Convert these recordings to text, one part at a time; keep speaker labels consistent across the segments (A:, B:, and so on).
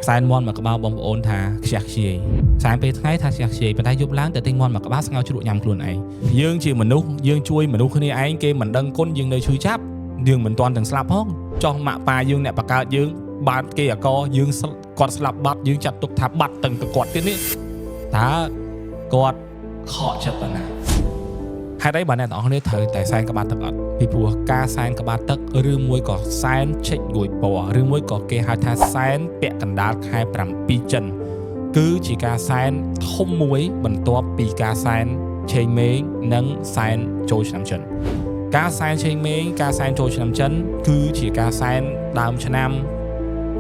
A: សែនមន់មកក្បាលបងប្អូនថាខ្ជះខ្ជាយសែនពេលថ្ងៃថាខ្ជះខ្ជាយប៉ុន្តែយប់ឡើងតែទិញមន់មកក្បាលស្ងោរជ្រក់ញ៉ាំខ្លួនឯងយើងជាមនុស្សយើងជួយមនុស្សគ្នាឯងគេមិនដឹងគុណយើងនៅឈឺចាប់យើងមិនទាន់ទាំងស្លាប់ផងចោះម៉ាក់ប៉ាយើងអ្នកបង្កើតយើងបានគេអកយើងគាត់ស្លាប់បាត់យើងចាត់ទុកថាបាត់ទាំងទៅគាត់ទៀតនេះតើគាត់ខកចិត្តប៉ុណ្ណាហេតុអីបានអ្នកទាំងអស់គ្នាត្រូវតែសែនក្បាលទឹកអត់ពីព្រោះការសែនក្បាលទឹកឬមួយក៏សែនឆិចរួយពណ៌ឬមួយក៏គេហៅថាសែនពាក់កណ្ដាលខែ7ចិនគឺជាការសែនធំមួយបន្ទាប់ពីការសែនឆេងមេងនិងសែនចូលឆ្នាំចិនការសែនឆេងមេងការសែនចូលឆ្នាំចិនគឺជាការសែនដើមឆ្នាំ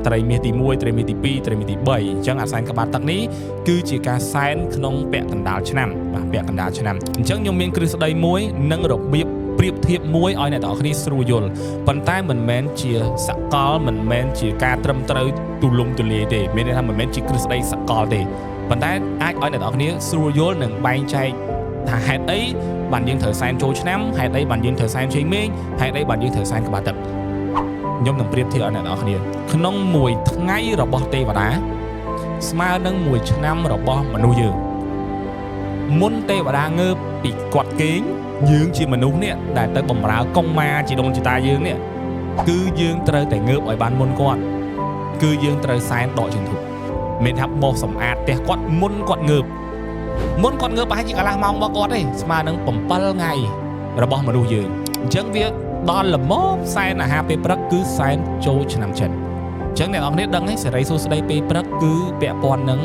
A: ត្រីមាសទី1ត្រីមាសទី2ត្រីមាសទី3អញ្ចឹងអាសែនក្បាលទឹកនេះគឺជាការសែនក្នុងពាក់កណ្ដាលឆ្នាំបាទពាក់កណ្ដាលឆ្នាំអញ្ចឹងខ្ញុំមានគ្រឹះស្ដីមួយនិងរបៀបប្រៀបធៀបមួយឲ្យអ្នកទាំងអស់គ្នាស្រួលយល់ប៉ុន្តែមិនមែនជាសកលមិនមែនជាការត្រឹមត្រូវទូលំទូលាយទេមានន័យថាមិនមែនជាគ្រឹះស្ដីសកលទេប៉ុន្តែអាចឲ្យអ្នកទាំងអស់គ្នាស្រួលយល់និងបែងចែកថាហេតុអីបានយើងត្រូវសែនចូលឆ្នាំហេតុអីបានយើងត្រូវសែនឆេងមេងហេតុអីបានយើងត្រូវសែនក្បាលទឹកខ្ញុំនឹងប្រៀបធៀបឲ្យអ្នកទាំងអស់គ្នាក្នុងមួយថ្ងៃរបស់ទេវតាស្មើនឹងមួយឆ្នាំរបស់មនុស្សយើងមុនទេវតាងើបពីគាត់គេងយើងជាមនុស្សនេះដែលទៅបំរើកុងម៉ាជីដូនជីតាយើងនេះគឺយើងត្រូវតែងើបឲ្យបានមុនគាត់គឺយើងត្រូវសែនដកជញ្ធុមានថាបោសសម្អាតផ្ទះគាត់មុនគាត់ងើបប្រហែលជាកន្លះម៉ោងរបស់គាត់ទេស្មើនឹង7ថ្ងៃរបស់មនុស្សយើងអញ្ចឹងវាដល់ល្មមសែនអាហារពេលព្រឹកគឺសែនចូលឆ្នាំចិនអញ្ចឹងអ្នកនរគ្នាដឹងហើយសេរីសួស្តីពេលព្រឹកគឺពាក់ព័ន្ធនឹង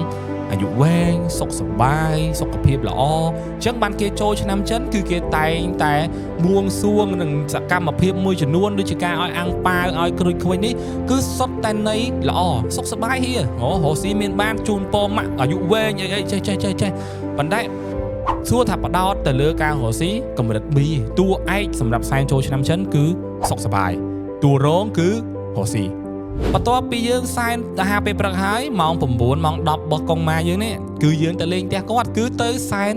A: អាយុវែងសុខសប្បាយសុខភាពល្អអញ្ចឹងបានគេចូលឆ្នាំចិនគឺគេតែងតែបួងសួងនឹងសកម្មភាពមួយចំនួនដូចជាការឲ្យអាំងប៉ាវឲ្យគ្រួចខ្វិចនេះគឺសុទ្ធតែនៃល្អសុខសប្បាយហៀរហូស៊ីមានបានជូនពរម៉ាក់អាយុវែងអីចេះប៉ុន្តែសួរថាបដោតទៅលើការរស់ស៊ីកម្រិត B តួឯកសម្រាប់សែនចូលឆ្នាំចិនគឺសុខសប្បាយតួរងគឺរស់ស៊ីបន្ទាប់ពីយើងសែនអាហារពេលព្រឹកហើយម៉ោង9ម៉ោង10របស់កុងម៉ាយើងនេះគឺយើងទៅលេងផ្ទះគាត់គឺទៅសែន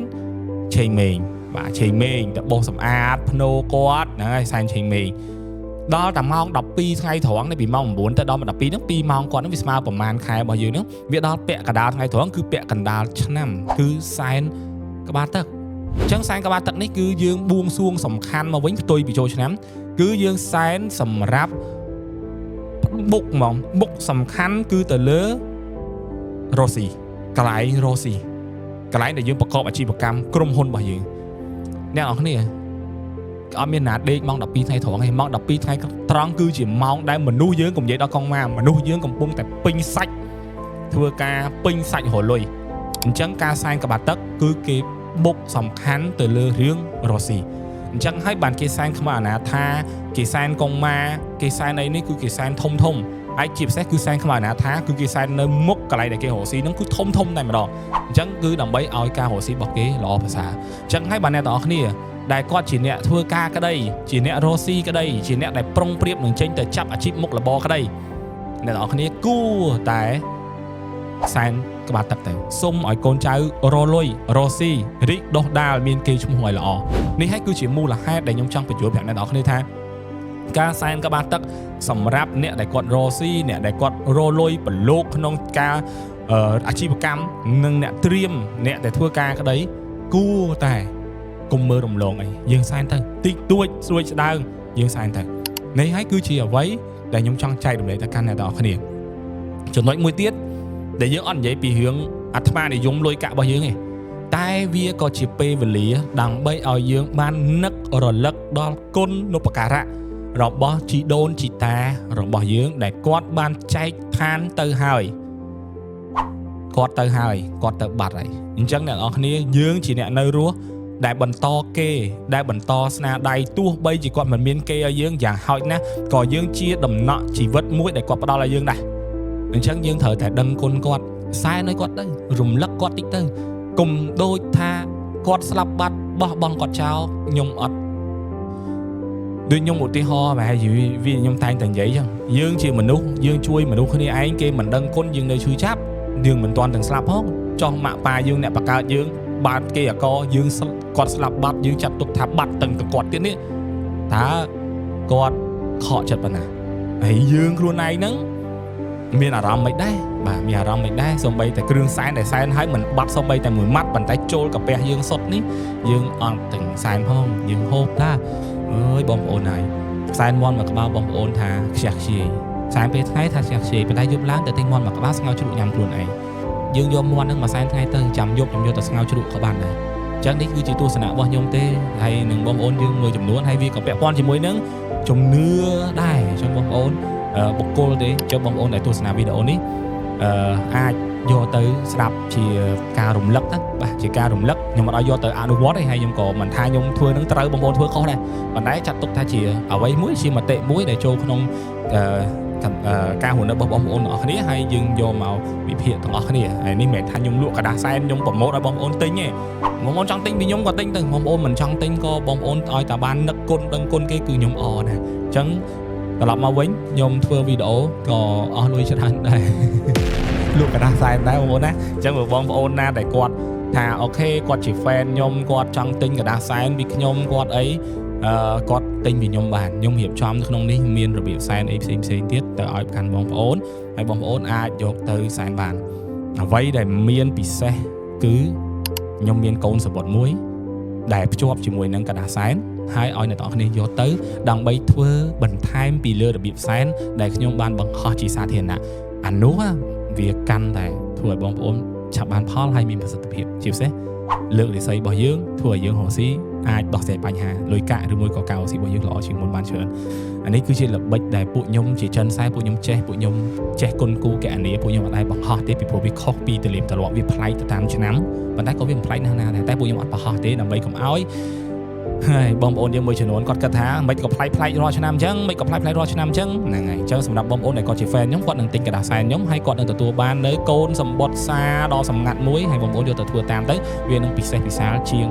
A: ឆេងមេងបាទឆេងមេងទៅបោសសម្អាតភ្នោគាត់ហ្នឹងហើយសែនឆេងមេងដល់តែម៉ោង12ថ្ងៃត្រង់នេះពីម៉ោង9ទៅដល់12ហ្នឹង2ម៉ោងគាត់ហ្នឹងវាស្មើប្រហែលខែរបស់យើងហ្នឹងវាដល់ពាក់កណ្ដាលថ្ងៃត្រង់គឺពាក់កណ្ដាលឆ្នាំគឺសែនក្បាលទឹកអញ្ចឹងសែនក្បាលទឹកនេះគឺយើងបួងសួងសំខាន់មកវិញផ្ទុយពីចូលឆ្នាំគឺយើងសែនសម្រាប់បុកហ្មងបុកសំខាន់គឺទៅលើរ៉ូស៊ីកន្លែងរ៉ូស៊ីកន្លែងដែលយើងប្រកបអាជីវកម្មក្រុមហ៊ុនរបស់យើងអ្នកនរគ្នាអត់មានណាដេកម៉ោង12ថ្ងៃត្រង់ទេម៉ោង12ថ្ងៃត្រង់គឺជាម៉ោងដែលមនុស្សយើងកុំនិយាយដល់កងម៉ាមនុស្សយើងកំពុងតែពេញសាច់ធ្វើការពេញសាច់រលុយអញ្ចឹងការសែនក្បាលទឹកគឺគេបុកសំខាន់ទៅលើរឿងរ៉ូស៊ីអញ្ចឹងហើយបានគេសែនខ្មៅអាណាថាគេសែនកុងម៉ាគេសែនអីនេះគឺគេសែនធំហើយជាពិសេសគឺសែនខ្មៅអាណាថាគឺគេសែននៅមុខកន្លែងដែលគេរស់ស៊ីហ្នឹងគឺធំតែម្ដងអញ្ចឹងគឺដើម្បីឲ្យការរស់ស៊ីរបស់គេល្អប្រសើរអញ្ចឹងហើយបានអ្នកទាំងអស់គ្នាដែលគាត់ជាអ្នកធ្វើការក្តីជាអ្នករស់ស៊ីក្តីជាអ្នកដែលប្រុងប្រៀបនឹងចេញទៅចាប់អាជីពមុខរបរក្តីអ្នកទាំងអស់គ្នាគួរតែសែនក្បាលទឹកទៅសុំឲ្យកូនចៅរលុយរស់ស៊ីរីកដុះដាលមានគេឈ្មោះឲ្យល្អនេះហើយគឺជាមូលហេតុដែលខ្ញុំចង់បញ្យល់ប្រាប់អ្នកនរគ្នាថាការសែនក្បាលទឹកសម្រាប់អ្នកដែលគាត់រស់ស៊ីអ្នកដែលគាត់រលុយប្រឡូកក្នុងការអាជីវកម្មនិងអ្នកត្រៀមអ្នកដែលធ្វើការក្តីគួរតែកុំមើលរំលងអីយើងសែនទៅតិចតួចស្រួយស្ដើងយើងសែនទៅនេះហើយគឺជាអ្វីដែលខ្ញុំចង់ចែករំលែកទៅកាន់អ្នកនរគ្នាចំណុចមួយទៀតដែលយើងអត់និយាយពីរឿងអាត្មានិយមលុយកាក់របស់យើងទេតែវាក៏ជាពេលវេលាដើម្បីឲ្យយើងបាននឹករលឹកដល់គុណឧបការៈរបស់ជីដូនជីតារបស់យើងដែលគាត់បានចែកឋានទៅហើយគាត់ទៅបាត់ហើយអញ្ចឹងអ្នកនរគ្នាយើងជាអ្នកនៅរស់ដែលបន្តគេដែលបន្តស្នាដៃទោះបីជាគាត់មិនមានគេឲ្យយើងយ៉ាងហោចណាស់ក៏យើងជាដំណក់ជីវិតមួយដែលគាត់ផ្ដល់ឲ្យយើងដែរអញ្ចឹងយើងត្រូវតែដឹងគុណគាត់សែនឲ្យគាត់ទៅរំលឹកគាត់តិចទៅកុំដូចថាគាត់ស្លាប់បាត់បោះបង់គាត់ចោលខ្ញុំអត់ដូចខ្ញុំឧទាហរណ៍ប្រហែលជាវាខ្ញុំតែងតែនិយាយចឹងយើងជាមនុស្សយើងជួយមនុស្សគ្នាឯងគេមិនដឹងគុណយើងនៅឈឺចាប់យើងមិនទាន់ទាំងស្លាប់ផងចោះម៉ាក់ប៉ាយើងអ្នកបង្កើតយើងបានគេអកយើងគាត់ស្លាប់បាត់យើងចាត់ទុកថាបាត់ទាំងគាត់ទៀតនេះតើគាត់ខកចិត្តប៉ុណ្ណាហើយយើងខ្លួនឯងហ្នឹង មានអារម្មណ៍មិនដែរបាទមានអារម្មណ៍មិនដែរសូម្បីតែគ្រឿងសែនដែលសែនហើយមិនបាត់សូម្បីតែមួយម៉ាត់ប៉ុន្តែចូលកាពះយើងសុទ្ធនេះយើងអត់ទាំងសែនផងយើងហូបតាអើយបងប្អូនហើយសែនមន់មួយក្បាលបងប្អូនថាខ្ជះខ្ជាយសែនពេលថ្ងៃថាខ្ជះខ្ជាយប៉ុន្តែយប់ឡើងទៅទិញមន់មួយក្បាលស្ងោរជ្រូកញ៉ាំខ្លួនឯងយើងយកមន់ហ្នឹងមកសែនថ្ងៃទៅចាំយប់ខ្ញុំយកទៅស្ងោរជ្រូកក៏បានដែរអញ្ចឹងនេះគឺជាទស្សនៈរបស់ខ្ញុំទេហើយនឹងបងប្អូនយើងមួយចំនួនហើយវាក៏ពាក់ព័ន្ធជាមួយនឹងជំនឿដែរអញ្ចឹងបងប្អូនបុគ្គលទេចុះបងប្អូនដែលទស្សនាវីដេអូនេះអាចយកទៅស្ដាប់ជាការរំលឹកទៅបាទជាការរំលឹកខ្ញុំអត់ឲ្យយកទៅអនុវត្តទេហើយខ្ញុំក៏មិនថាខ្ញុំធ្វើនឹងត្រូវបងប្អូនធ្វើខុសដែរប៉ុន្តែចាត់ទុកថាជាអ្វីមួយជាមតិមួយដែលចូលក្នុងការរស់នៅរបស់បងប្អូនទាំងអស់គ្នាហើយយើងយកមកវិភាគទាំងអស់គ្នាហើយនេះមិនមែនថាខ្ញុំលក់กระดาษសែនខ្ញុំប្រម៉ូទឲ្យបងប្អូនទិញទេបងប្អូនចង់ទិញពីខ្ញុំក៏ទិញទៅបងប្អូនមិនចង់ទិញក៏បងប្អូនឲ្យតែបាននឹកគុណដឹងគុណគេគឺខ្ញុំអរណាអញ្ចឹងត្រឡប់មកវិញខ្ញុំធ្វើវីដេអូក៏អស់លុយច្រើនដែរលក់กระดาษសែនដែរបងប្អូនណាអញ្ចឹងបងប្អូនណាដែលគាត់ថាអូខេគាត់ជា fan ខ្ញុំគាត់ចង់ទិញกระดาษសែនពីខ្ញុំគាត់អីគាត់ទិញពីខ្ញុំបានខ្ញុំរៀបចំក្នុងនេះមានរបៀបសែនអីផ្សេងទៀតទៅឲ្យកាន់បងប្អូនហើយបងប្អូនអាចយកទៅសែនបានអ្វីដែលមានពិសេសគឺខ្ញុំមានកូនសបុតមួយដែលភ្ជាប់ជាមួយនឹងกระดาษសែនហើយឲ្យអ្នកទាំងអស់គ្នាយកទៅដើម្បីធ្វើបន្ថែមពីលើរបៀបសែនដែលខ្ញុំបានបង្ហោះជាសាធារណៈអានោះវាកាន់តែធ្វើឲ្យបងប្អូនឆាប់បានផលហើយមានប្រសិទ្ធភាពជាពិសេសលើករាសីរបស់យើងធ្វើឲ្យយើងរកស៊ីអាចដោះស្រាយបញ្ហាលុយកាក់ឬមួយក៏ការរកស៊ីរបស់យើងល្អជាងមុនបានច្រើនអានេះគឺជាល្បិចដែលពួកខ្ញុំជាចិនសែពួកខ្ញុំចេះគុណគូកណនីពួកខ្ញុំអត់ដែរបង្ហោះទេពីព្រោះវាខុសពីទលាបទលាប់វាប្លែកទៅតាមឆ្នាំប៉ុន្តែក៏វាមិនប្លែកណាស់ណាដែរតែពួកខ្ញុំអត់បង្ហោះទេដើម្បីកុំឲ្យហើយបងប្អូនយើងមួយចំនួនគាត់គិតថាមិនក៏ប្លែករាល់ឆ្នាំអញ្ចឹងមិនក៏ប្លែករាល់ឆ្នាំអញ្ចឹងហ្នឹងហើយអញ្ចឹងសម្រាប់បងប្អូនដែលគាត់ជា fan ខ្ញុំគាត់នឹងទិញกระดาษសែនខ្ញុំហើយគាត់នឹងទទួលបាននៅកូនសម្បត្តិសាដ៏សម្ងាត់មួយហើយបងប្អូនយកទៅធ្វើតាមទៅវានឹងពិសេសពិសាលជាង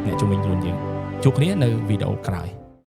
A: អ្នកជំនាញខ្លួនយើងជួបគ្នានៅវីដេអូក្រោយ